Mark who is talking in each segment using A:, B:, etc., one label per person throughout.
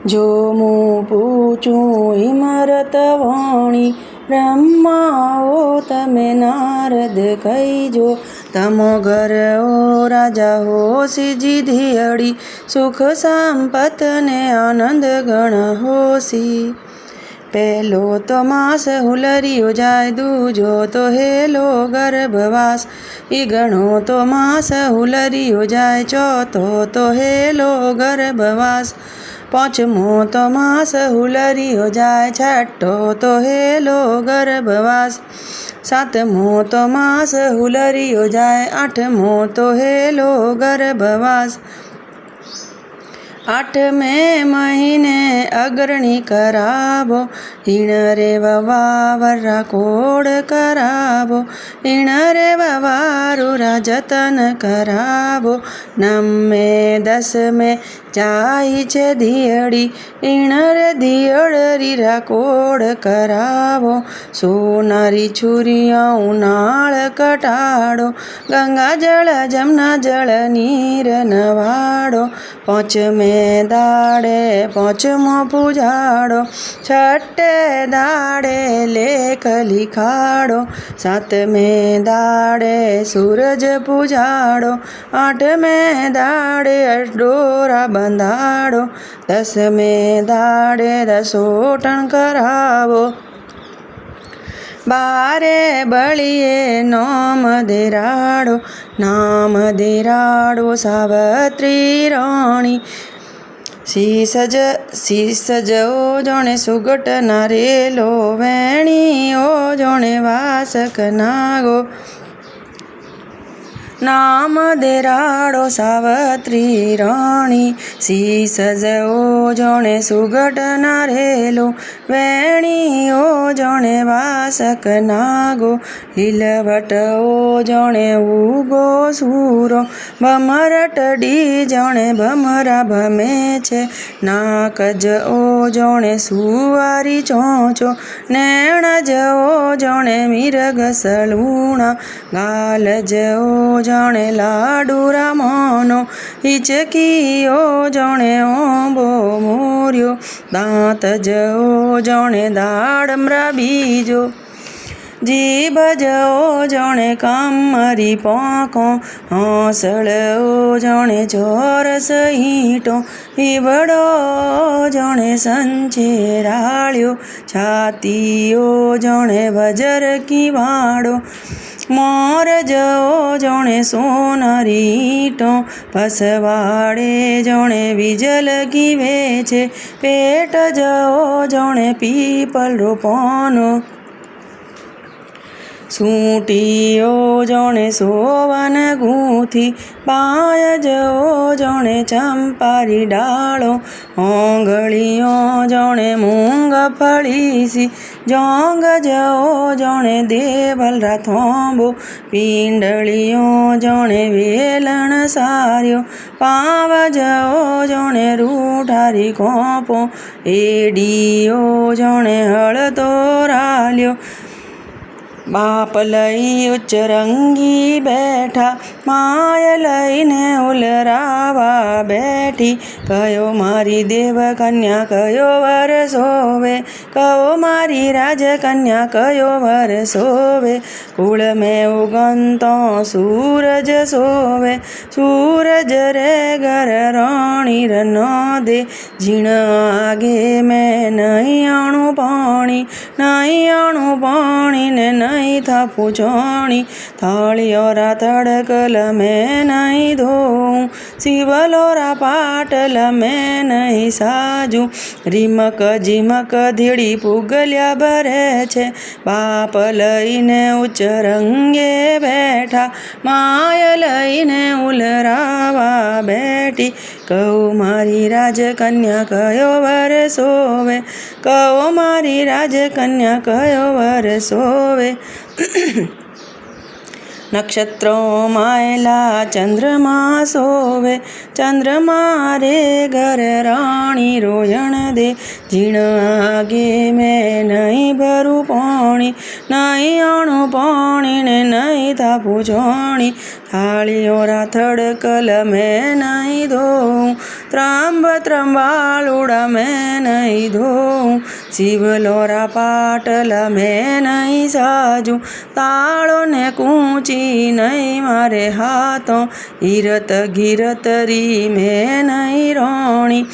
A: જો મું પૂછું ઇમરત વાણી બ્રહ્માઓ તમે નારદ કહીજો તમો ઘર ઓ રાજા હો સીજી ધિયડી સુખ સંપત ને આનંદ ગણ હોસી પહેલો તો માસ હુલરિયો જાય દૂજો તો હેલો ગર્ભવાસ ઈ ગણો તો માસ હુલરિયો જાય ચોથો તો હેલો ગર્ભવાસ પાંચમો તો માસ હુલરિયો જાય છઠ્ઠો તો હેલો ગર્ભવાસ સાતમો તો માસ હુલરિયો જાય આઠમો તો હેલો ગર્ભવાસ આઠમે મહિને અગ્રણી કરાવો ઈણ રે વવા કોડ કરાવો ઈણ રે વવારું રાજતન કરાવો નમે દસમે જાય છે દિયડી ઈણ રે દિયડ રીરા કોડ કરાવો સોનારી છુરિયા નાળ કટાડો ગંગા જળ જમના જળ નીર નવાડો પાંચમે દાડે પાંચમો પૂજાડો છઠ્ઠે દાડે લેખ લીખાડો સાતમે દાડે સૂરજ પૂજાડો આઠમે દાડે અડોરા બંધાડો દસમે દાડે દસોટણ કરાવો બારે બળીએ નામ દેરાડો સાવત્રી રાણી શીસ જો જણે સુગટ નારેલો વેણી ઓ જણે વાસક નાગો નામ દેરાડો સાવત્રી રાણી શીસ જો જણે સુગટ નારેલો વેણી ઓ જણે વાસક નાગો લીલવટ ઓ જણે ઉગો સૂરો ભમરટડી જણે ભમરા ભમે છે નાક જ ઓ જણે સુવારી ચોંચો નેણ જ ઓ જણે મિરગ સલૂણા ગાલ જ ઓ જણે લાડુરા મોનો હિચકી ઓ જણે ઓંબો મોર્યો દાંત જ ઓ જણે દાડમરા બીજો જીભ જ ઓ જણે કામરી પાંખો હોંસળ ઓ જણે ચોરસ ઈંટો ઈવડો જણે સંચેરાળ્યો છાતી ઓ જણે વજર કી વાળો મોર જ ઓ જણે સોનારી ઈંટો પસવાડે જણે વિજલ કી વેચે પેટ જ ઓ જણે પીપલ રોપોનો સૂંટીઓ જણે સોવન ગૂંથી પાય જ ઓ જણે ચંપારી ડાળો ઓંગળીઓ જણે મૂંગફળીસી જોંગ જ ઓ જણે દેવલરા થોંબો પીંડળીઓ જણે વેલણ સાર્યો પાવ જ ઓ જણે રૂઠારી કોપો એડીઓ જણે હળતો રાલ્યો બાપ લઈ ઉચ્ચરંગી બેઠા માય લઈને ઉલરાવા બેઠી કયો મારી દેવ કન્યા કયો વર સોવે કયો મારી રાજકન્યા કયો વર સોવે કુળ મેં ઉગમતો સૂરજ સોવે સૂરજ રે ઘર રાણી રનો દે જીણ આગે મેં નહીં આણું પાણી ને નહીં થાપું ચોણી થાળીઓરા તડકલ મેં નહીં ધોઉં શિવલોરા પાટલ મેં નહીં સાજું રીમક જીમક ધીડી પુગલ્યા ભરે છે બાપ લઈને ઉચ્ચ રંગે બેઠા માય લઈને ઉલરાવા બેઠી કહું મારી રાજકન્યા કયો વર સોવે કહો મારી રાજકન્યા કયો વર સોવે નક્ષત્રો માયલા ચંદ્રમા સોવે ચંદ્રમા રે ઘર રાણી રોયણ દે જીણ આગે મેં નહીં ભરું પાણી નહીં આણું પાણી ને નહીં થાપું ચોણી થાળીઓ રાથડ કલ મેં નહીં ધોઉં, ત્રંબાળુડા મેં નહીં ધોઉં, શિવલોરા પાટલા મેં નહીં સાજું, તાળો ને કૂંચી નહીં મારે હાથો, હીરત ગીરતરી મેં નહીં રોણી,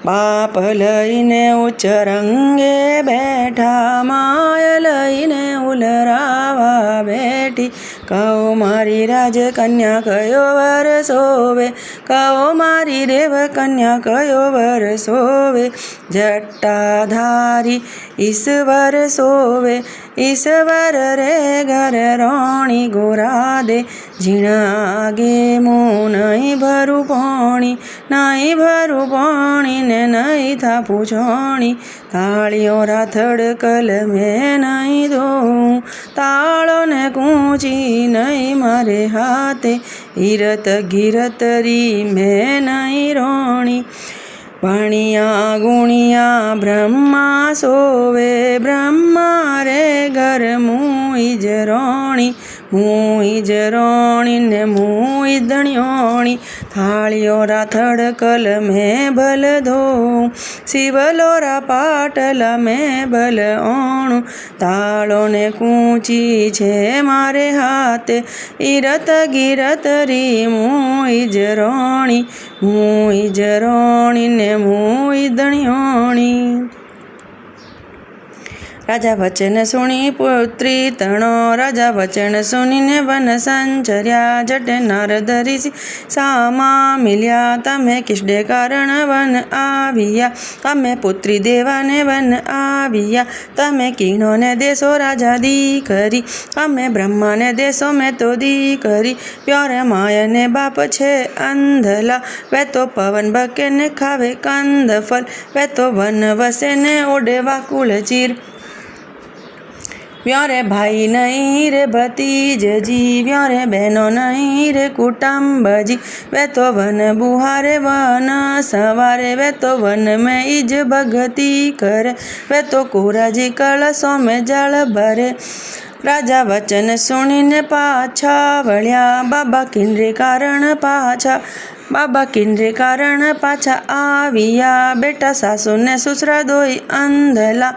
A: બાપ લઈને ઉચ્ચ રંગે બેઠા, માય લઈને ઉલરાવા બેઠી, કહો મારી રાજકન્યા કયો વર સોવે, કહો મારી દેવ કન્યા કયો વર સોવે, જટાધારી ઈશ્વર સોવે, ઈશ્વર રે ઘર રોણી ગોરા દે, ઝીણાગે મું નહીં ભરું પાણી, નહીં ભરું પાણી ને નહીં થાપું છોણી, થાળીઓ રાથડ કલ મેં નહીં ધોઉં, તાળો ને કૂંચી નહીં મારે હાથે, હીરત ગીરતરી મેં નહીં રોણી, ભણિયા ગુણિયા બ્રહ્મા સોવે, બ્રહ્મા રે ઘર મુઈ જ રોણી, મુઈ જ રોણી ને મુઈ ધણિયોણી, થાળીઓ રાથડ કલ મેં ભલ ધોઉં, શિવલોરા પાટલા મેં ભલ ઓણું, તાળો ને કૂંચી છે મારે હાથે, હીરત ગીરતરી મુઈ જ રોણી, મુઈ જ રોણી ને મુઈ ધણિયોણી. રાજા વચન સુણી પુત્રી તણો, રાજા વચન સુનીને વન સંચર્યા, જટે નારદ ઋષિ સામા મિલ્યા, તમે કિસડે કારણ વન આવ્યા, તમે પુત્રી દેવાને વન આવ્યા, તમે કીણોને દેશો રાજા દીકરી, અમે બ્રહ્માને દેશો મેં તો દીકરી, પ્યોરે માયને બાપ છે અંધલા, વે તો પવન બકે ને ખાવે કંદ ફલ, વે તો વન વસે ને ઓડે વાકુળ ચીર, વ્યારે ભાઈ નહીં રે ભતીજજી, વ્યારે બહેનો નહીં રે કુટુંબજી, વે તો વન બુહારે વન સવારે, વે તો વન મેં ઈજ ભગતિ કરે, વે તો કોરાજી કળશો મેં જળ ભરે. રાજા વચન સુણીને પાછા વળ્યા, બાબા કિન્નરી કારણ પાછા, બાબા કિન્નરી કારણ પાછા આવ્યા, બેટા સાસુને સસરા દોઈ અંધલા,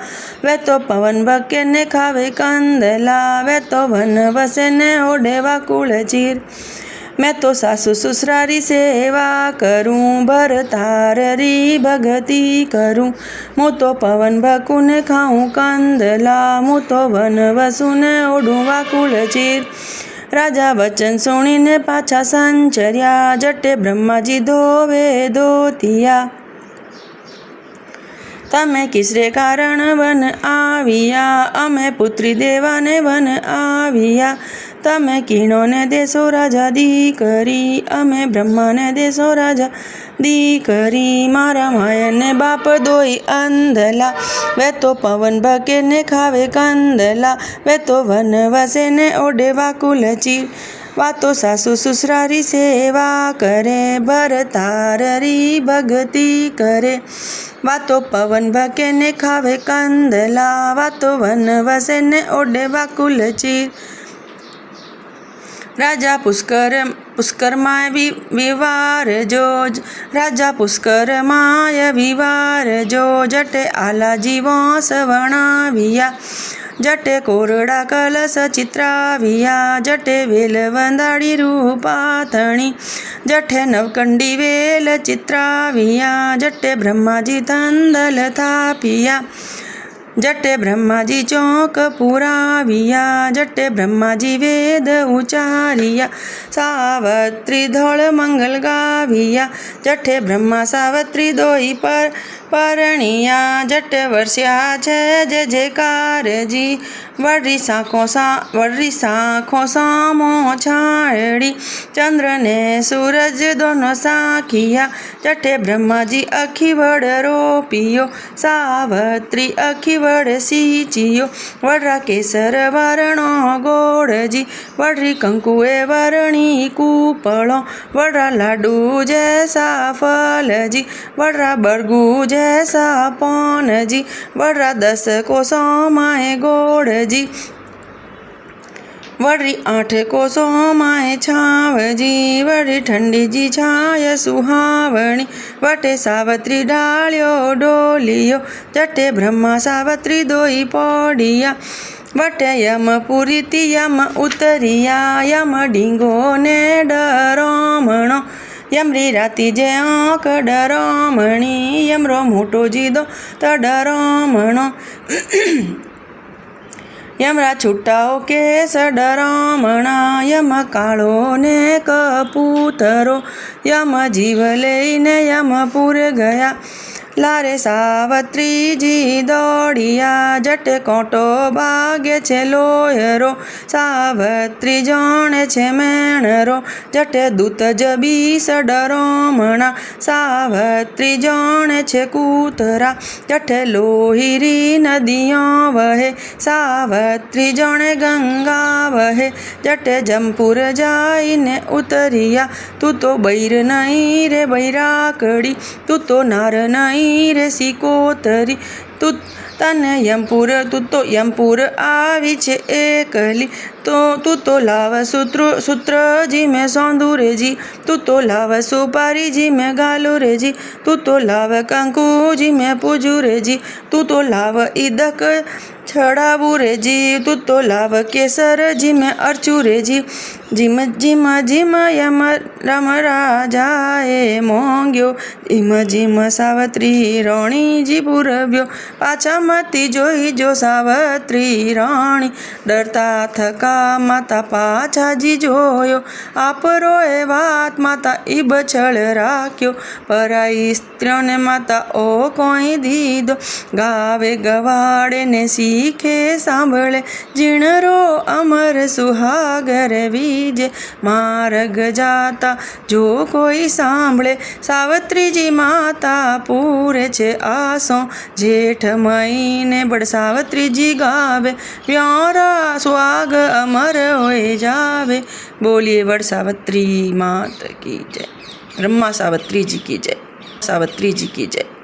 A: વે તો પવન બકે ને ખાવે કંદલા, વે તો વન વસે ને ઓઢે વાકુળ ચીર, મેં તો સાસુ સસરારી સેવા કરું, ભરતારી ભગતિ કરું, હું તો પવન બકુને ખાઉં કંદલા, હું તો વન વસુને ઓઢું વાકુળ ચીર. રાજા વચન સુણીને પાછા સંચર્યા, જટે બ્રહ્માજી ધોવે ધોતિયા, તમે કિસરે કારણ વન આવ્યા, અમે પુત્રી દેવાને વન આવ્યા, તમે કીણોને દેશો રાજા દીકરી, અમે બ્રહ્માને દેશો રાજા દીકરી, મારા માયને બાપ દોઈ અંધલા, વે તો પવન બકે ને ખાવે કંદલા, વે તો વન વસે ને ઓઢે વાકુલ ચીર, વાતો સાસુ સસરારી સેવા કરે, ભરતારી ભગતિ કરે, વાતો પવન બકે ને ખાવે કંદલા, વાતો વન વસે ને ઓઢે વાકુલ ચીર. રાજા પુષ્કરમાં વિવાર જો, રાજા પુષ્કરમાય વિવાર જો, જટે આલાજી વંશ વણાવ્યા, જટે કોરડા કલશ ચિત્રાવ્યા, જટે વેલ વંદાડી રૂપાથણી, જઠે નવકંડી વેલ ચિત્રાવ્યા, જટે બ્રહ્માજી ધંધલ થાપ્યા, જટે બ્રહ્માજી ચોક પુરાવ્યા, જટે બ્રહ્માજી વેદ ઉચ્ચાર્યા, સાવત્રી ધોળ મંગલ ગાવ્યા, જઠે બ્રહ્મા સાવત્રી દોઈ પરણિયા, જટે વર્ષ્યા છે જે જયકારજી, વડરી સાંખો સામો છાડી, ચંદ્રને સૂરજ દોનો સાખિયા, જઠે બ્રહ્માજી અખી વડ રોપિયો, સાવત્રી અખી વડ સિંચ્યો, વડરા કેસર વર્ણો ગોળજી, વડરી કંકુએ વર્ણી કૂપળો, વડરા લાડુ જૈસા ફલજી, વડરા બરગુ જૈસા પોનજી, વડરા 10 કોસો માએ ગોળજી, वरी 8 कोसो माए छावजी, वरी ठंडी जी छाय सुहावणी, वटे सावत्री डाळ्यो डोलियो, जटे ब्रह्मा सावत्री दोई पड़िया, वटे यमपुरी ती यम उतरिया, यम ढींगो ने डरामणो, यमरी राती जे आंक डरामणी, यमरो मोटो जीदो त डरामणो, यमरा छुट्टाओ केस डरामणा, यम काळो ने कपूतरो, यम जीव लईने यमपुर गया, लारे सावत्री जी दौड़िया, जटे कोटो भागे छे लोयरो, सावत्री जाने छे मेणरो, जटे दूत जबीस डरामणा, सावत्री जाने छे कूतरा, जटे लोहिरी नदियाँ वहे, सावत्री जाने गंगा वहे, जटे जमपुर जाईने उतरिया, तू तो बैर नहीं रे बैराकड़ी, तू तो नार नहीं रे सिकोतरी, तू तने यमपुर, तू तो यमपुर आवी छे एकली, तो तू तो लाव सूत्र जी में सौंदू रे जी, तू तो लाव सुपारी जी में गालू रे जी, तू तो लाव कंकु जी में पूजू रे जी, तू तो लाव ईदक छड़ावू रे जी, तू तो लाव केसर जी में अर्चू रे जी, जिम जिम जिम यम रम राजाए मोंग्यो, जिम जिम सावत्री राणी जी पुरव्यो, पाछा मती जोई जो सावत्री राणी, डरता थका माता पाछा जी जोयो, आप रोए वात माता इब छल राख्यो, पराई स्त्रियों ने माता ओ कोई दीदो, गावे गवाड़े ने सीखे सांभळे, जीणरो अमर सुहागर वीजे, मार्ग जाता जो कोई सांभळे, सावत्री जी माता पूरे छे आसो, जेठ महीने बड़ सावत्री जी गावे, प्यारा सुहाग अमर होए जावे। बोलिए वड़ सावत्री मात की जय, ब्रह्मा सावत्री जी की जय, सावत्री जी की जय।